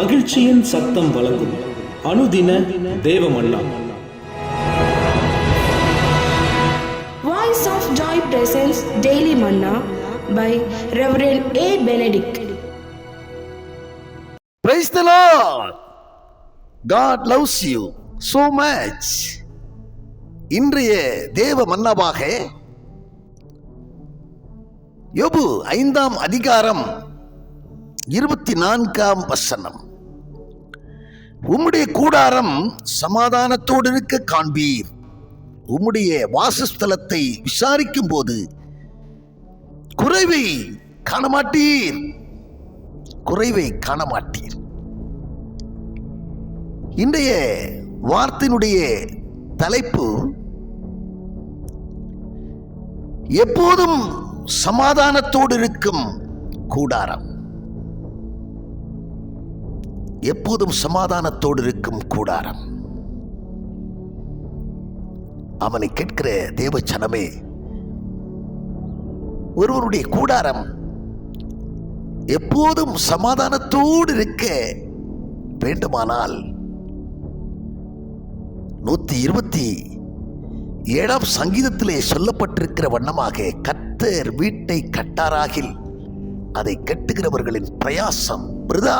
மகிழ்ச்சியின் சத்தம் வழங்கும் அனுதின தேவமன்னா. Voice of Joy presents Daily Manna by Reverend A. Benedict. Praise the Lord. God loves you so much. இன்றைய தேவ மன்னாவாக யோபு 5ஆம் அதிகாரம் 24ஆம் வசனம். உம்முடைய கூடாரம் சமாதானத்தோடு இருக்க காண்பீர், உம்முடைய வாசஸ்தலத்தை விசாரிக்கும் போது குறைவை காணமாட்டீர், குறைவை காணமாட்டீர். இன்றைய வார்த்தையினுடைய தலைப்பு எப்போதும் சமாதானத்தோடு இருக்கும் கூடாரம். எப்போதும் சமாதானத்தோடு இருக்கும் கூடாரம். அவனை கேட்கிற தேவச்சனமே, ஒருவருடைய கூடாரம் எப்போதும் சமாதானத்தோடு இருக்க வேண்டுமானால் 127ஆம் சங்கீதத்திலே சொல்லப்பட்டிருக்கிற வண்ணமாக, கர்த்தர் வீட்டை கட்டாராகில் அதை கட்டுகிறவர்களின் பிரயாசம் விருதா.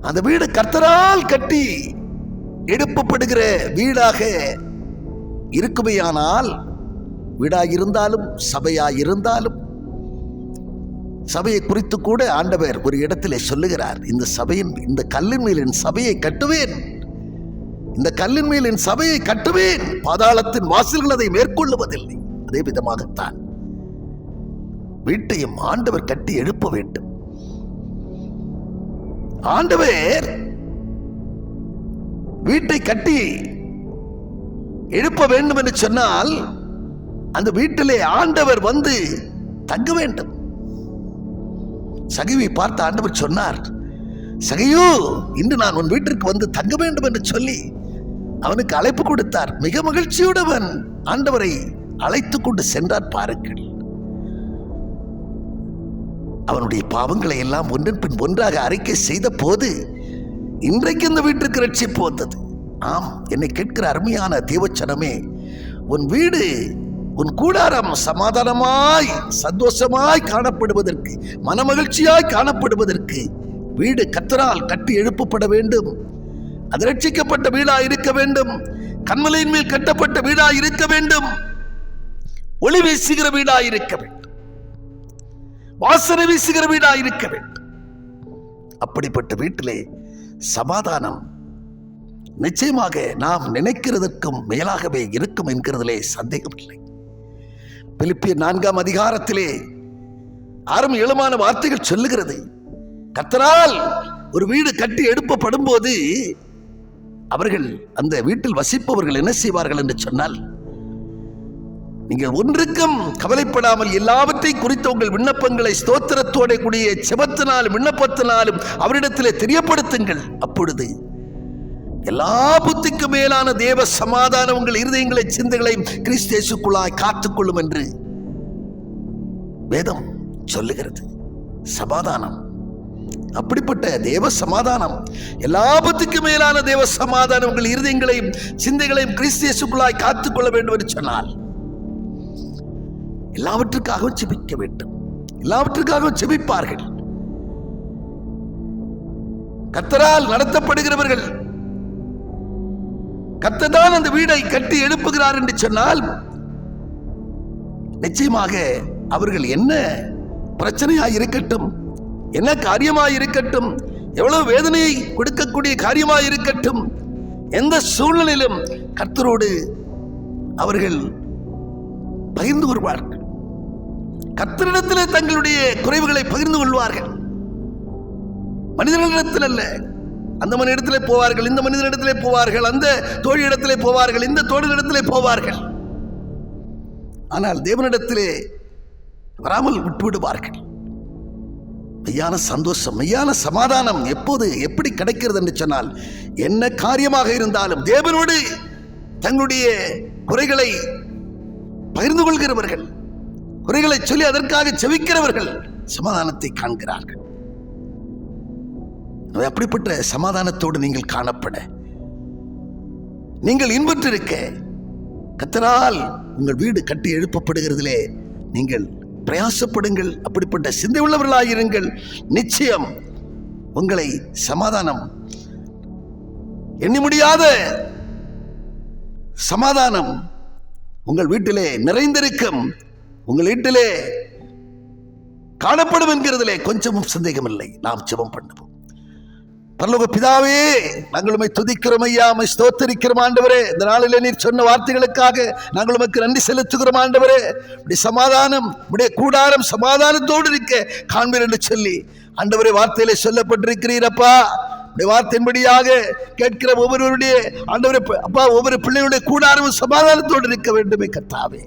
அந்த வீடு கர்த்தரால் கட்டி எழுப்பப்படுகிற வீடாக இருக்குமையானால், வீடாயிருந்தாலும் சபையாயிருந்தாலும், சபையை குறித்து கூட ஆண்டவர் ஒரு இடத்திலே சொல்லுகிறார், இந்த கல்லின் மேல் என் சபையை கட்டுவேன், இந்த கல்லின் மேல் என் சபையை கட்டுவேன், பாதாளத்தின் வாசல்கள் அதை மேற்கொள்ளுவதில்லை. அதே விதமாகத்தான் வீட்டையும் ஆண்டவர் கட்டி எழுப்ப வேண்டும். ஆண்டவர் வீட்டை கட்டி எழுப்ப வேண்டும் என்று சொன்னால், அந்த வீட்டிலே ஆண்டவர் வந்து தங்க வேண்டும். சகிவை பார்த்து ஆண்டவர் சொன்னார், சகையோ, இன்று நான் உன் வீட்டிற்கு வந்து தங்க வேண்டும் என்று சொல்லி அவனுக்கு அழைப்பு கொடுத்தார். மிக மகிழ்ச்சியுடன் ஆண்டவரை அழைத்து கொண்டு சென்றார். பாருங்கள், அவனுடைய பாவங்களை எல்லாம் ஒன்றன் பின் ஒன்றாக அறிக்கை செய்த போது இன்றைக்கு இந்த வீட்டிற்கு ரட்சிப்பு வந்தது. ஆம், என்னை கேட்கிற அருமையான தேவச்சனமே, உன் வீடு, உன் கூடாரம் சமாதானமாய் சந்தோஷமாய் காணப்படுவதற்கு, மனமகிழ்ச்சியாய் காணப்படுவதற்கு வீடு கர்த்தரால் கட்டி எழுப்பப்பட வேண்டும். அது ரட்சிக்கப்பட்ட வீடா இருக்க வேண்டும், கன்மலையின் மேல் கட்டப்பட்ட வீடா இருக்க வேண்டும், ஒளி வீசுகிற வீடா இருக்க வேண்டும், வாசனை வீசுகிற வீடா இருக்க வேண்டும். அப்படிப்பட்ட வீட்டிலே சமாதானம் நிச்சயமாக நாம் நினைக்கிறதற்கும் மேலாகவே இருக்கும் என்கிறதிலே சந்தேகமில்லை. பிலிப்பியர் 4ஆம் அதிகாரத்திலே 6 வார்த்தைகள் சொல்லுகிறது, கர்த்தரால் ஒரு வீடு கட்டி எழுப்பப்படும் போது அவர்கள், அந்த வீட்டில் வசிப்பவர்கள் என்ன செய்வார்கள் என்று சொன்னால், நீங்கள் ஒன்றுக்கும் கவலைப்படாமல் எல்லாவற்றை குறித்த உங்கள் விண்ணப்பங்களை ஸ்தோத்திரத்தோட கூடிய செபத்தினாலும் விண்ணப்பத்தினாலும் அவரிடத்திலே தெரியப்படுத்துங்கள். அப்பொழுது எல்லா புத்திக்கு மேலான தேவ சமாதானம் உங்கள் இருதயங்களை சிந்தைகளையும் கிறிஸ்து இயேசுக்குள்ளாய் காத்துக்கொள்ளும் என்று வேதம் சொல்லுகிறது. சமாதானம், அப்படிப்பட்ட தேவ சமாதானம், எல்லா புத்திக்கு மேலான தேவ சமாதானம் உங்கள் இருதயங்களையும் சிந்தைகளையும் கிறிஸ்து இயேசுக்குள்ளாய் காத்துக்கொள்ள வேண்டும் என்று சொன்னால், எல்லாவற்றுக்காகவும் செபிக்க வேண்டும். எல்லாவற்றுக்காகவும் செபிப்பார்கள். கர்த்தரால் நடத்தப்படுகிறவர்கள், கர்த்தர் தான் அந்த வீடை கட்டி எழுப்புகிறார் என்று சொன்னால், நிச்சயமாக அவர்கள் என்ன பிரச்சனையாய் இருக்கட்டும், என்ன காரியமாய் இருக்கட்டும், எவ்வளவு வேதனையை கொடுக்கக்கூடிய காரியமாய் இருக்கட்டும், எந்த சூழ்நிலையிலும் கர்த்தரோடு அவர்கள் பகிர்ந்து கொள்வார்கள். கர்த்தரிடத்திலே தங்களுடைய குறைவுகளை பகிர்ந்து கொள்வார்கள். மனிதனிடத்தில் அல்ல. அந்த மனிதனிடத்திலே போவார்கள், இந்த மனிதனிடத்திலே போவார்கள், அந்த தோழியிடத்திலே போவார்கள், இந்த தோழியிடத்திலே போவார்கள். ஆனால் தேவனிடத்திலே வராமல் விட்டுவிடுவார்கள். மெய்யான சந்தோஷம், மெய்யான சமாதானம் எப்போது எப்படி கிடைக்கிறது என்று சொன்னால், என்ன காரியமாக இருந்தாலும் தேவனோடு தங்களுடைய குறைகளை பகிர்ந்து கொள்கிறவர்கள், குறைகளை சொல்லி அதற்காக செவிக்கிறவர்கள் சமாதானத்தை காண்கிறார்கள். அப்படிப்பட்ட சமாதானத்தோடு நீங்கள் காணப்பட, நீங்கள் இன்பற்றிருக்க, கர்த்தரால் உங்கள் வீடு கட்டி எழுப்பப்படுகிறதிலே நீங்கள் பிரயாசப்படுங்கள். அப்படிப்பட்ட சிந்தை உள்ளவர்களாயிருங்கள். நிச்சயம் உங்களை சமாதானம், எண்ணி முடியாத சமாதானம் உங்கள் வீட்டிலே நிறைந்திருக்கும், உங்கள் வீட்டிலே காணப்படும் என்கிறதிலே கொஞ்சமும் சந்தேகமில்லை. நாம் ஜெபம் பண்ணுவோம். பரலோக பிதாவே, நாங்கள் உம்மை துதிக்கிறோம் ஐயா, உம்மை ஸ்தோத்திரிக்கிறோம் ஆண்டவரே. இந்த நாளிலே நீர் சொன்ன வார்த்தைகளுக்காக நாங்கள் உமக்கு நன்றி செலுத்துகிறோம் ஆண்டவரே. இப்படி சமாதானம், உடைய கூடாரம் சமாதானத்தோடு இருக்க காண்பீர் என்று சொல்லி ஆண்டவரே வார்த்தையிலே சொல்லப்பட்டிருக்கிறீரப்பா. வார்த்தையின்படியாக கேட்கிற ஒவ்வொருவருடைய ஆண்டவரே அப்பா, ஒவ்வொரு பிள்ளைகளுடைய கூடாரமும் சமாதானத்தோடு இருக்க வேண்டுமே கர்த்தாவே.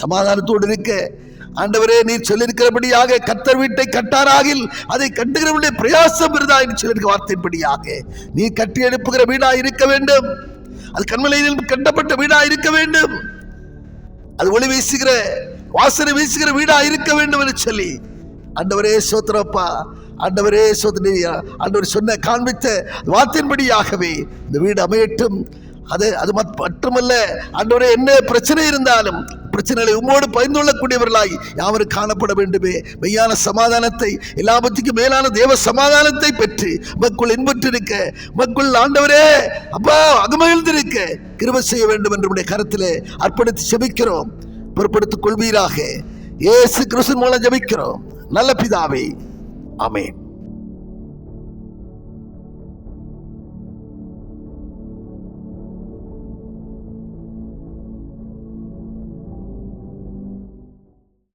சமாதானத்தோடு இருக்க ஆண்டவரே நீர் சொல்லியிருக்கிறபடியாக, கர்த்தர் வீட்டை கட்டாராகில் அதை கட்டுகிறவருடைய பிரயாசம் இருந்தா என்று சொல்லியிருக்க வார்த்தையின்படியாக நீ கட்டி எழுப்புகிற வீடா இருக்க வேண்டும். அது கண்மலையில் கட்டப்பட்ட வீடா இருக்க வேண்டும். அது ஒளி வீசுகிற, வாசனை வீசுகிற வீடா இருக்க வேண்டும் என்று சொல்லி ஆண்டவரே சோத்திரப்பா, ஆண்டவரே சோதனை, ஆண்டவர் சொன்ன காண்பித்த வார்த்தையின்படியாகவே இந்த வீடு அமையட்டும். அது மட்டுமல்ல ஆண்டவரே, என்ன பிரச்சனை இருந்தாலும் பிரச்சனைகளை உம்மோடு பகிர்ந்து கொள்ளக்கூடியவர்களாய் யாவரும் காணப்பட வேண்டுமே. மெய்யான சமாதானத்தை, எல்லாபத்துக்கும் மேலான தேவ சமாதானத்தை பெற்று மக்கள் இன்பற்றிருக்க, மக்கள் ஆண்டவரே அப்பா அகமகிழ்ந்திருக்க கிருபை செய்ய வேண்டும் என்று உடைய கரத்திலே அர்ப்பணித்து ஜெபிக்கிறோம். பொறுப்படுத்திக் கொள்வீராக. இயேசு கிறிஸ்து மூலம் ஜெபிக்கிறோம் நல்ல பிதாவே, ஆமென்.